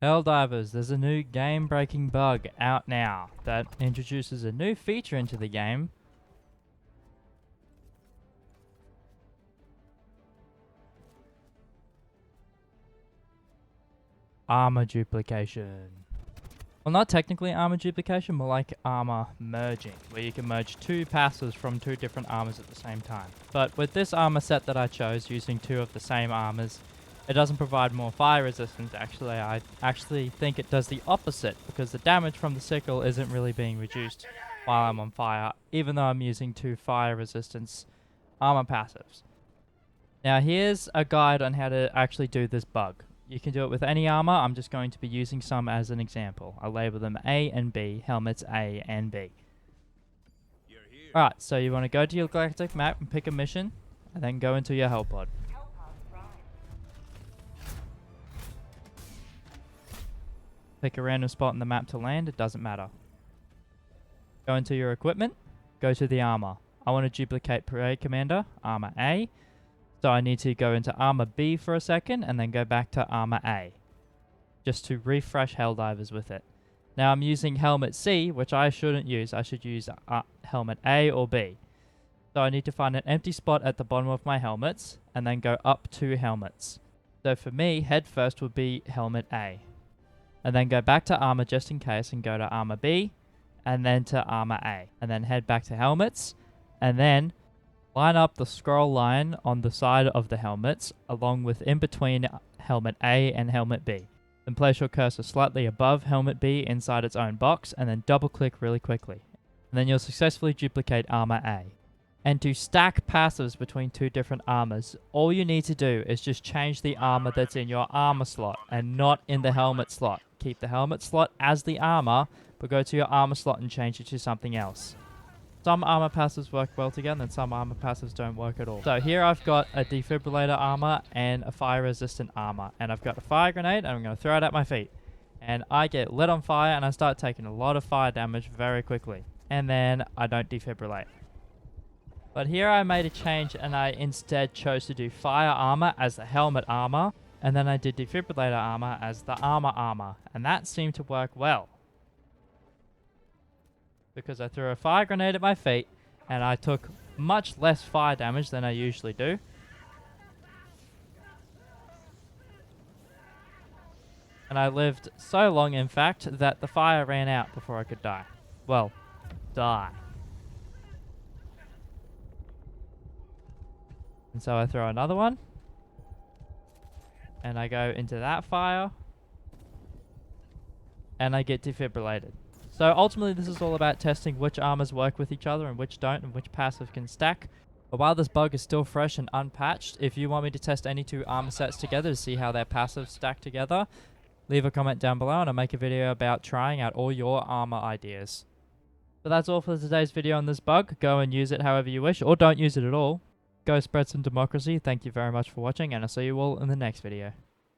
Helldivers, there's a new game-breaking bug out now that introduces a new feature into the game. Armor duplication. Well, not technically armor duplication, more like armor merging, where you can merge two passes from two different armors at the same time. But with this armor set that I chose, using two of the same armors, it doesn't provide more fire resistance. Actually, I actually think it does the opposite, because the damage from the sickle isn't really being reduced while I'm on fire, even though I'm using two fire resistance armor passives. Now here's a guide on how to actually do this bug. You can do it with any armor. I'm just going to be using some as an example. I'll label them A and B, helmets A and B. Alright, so you want to go to your galactic map and pick a mission, and then go into your hell pod. Pick a random spot on the map to land, it doesn't matter. Go into your equipment, go to the armor. I want to duplicate Parade Commander, armor A. So I need to go into armor B for a second and then go back to armor A, just to refresh Helldivers with it. Now I'm using helmet C, which I shouldn't use. I should use helmet A or B. So I need to find an empty spot at the bottom of my helmets and then go up 2 helmets. So for me, head first would be helmet A. And then go back to armor just in case and go to armor B and then to armor A. And then head back to helmets and then line up the scroll line on the side of the helmets along with in between helmet A and helmet B. Then place your cursor slightly above helmet B inside its own box and then double click really quickly. And then you'll successfully duplicate armor A. And to stack passives between two different armors, all you need to do is just change the armor that's in your armor slot and not in the helmet slot. Keep the helmet slot as the armor, but go to your armor slot and change it to something else. Some armor passives work well together and some armor passives don't work at all. So here I've got a defibrillator armor and a fire resistant armor. And I've got a fire grenade and I'm going to throw it at my feet. And I get lit on fire and I start taking a lot of fire damage very quickly. And then I don't defibrillate. But here I made a change and I instead chose to do fire armor as the helmet armor. And then I did defibrillator armor as the armor. And that seemed to work well, because I threw a fire grenade at my feet and I took much less fire damage than I usually do. And I lived so long, in fact, that the fire ran out before I could die. Well, die. And so I throw another one. And I go into that fire. And I get defibrillated. So ultimately this is all about testing which armors work with each other and which don't, and which passive can stack. But while this bug is still fresh and unpatched, if you want me to test any two armor sets together to see how their passives stack together, leave a comment down below and I'll make a video about trying out all your armor ideas. So that's all for today's video on this bug. Go and use it however you wish, or don't use it at all. Go spread some democracy. Thank you very much for watching, and I'll see you all in the next video.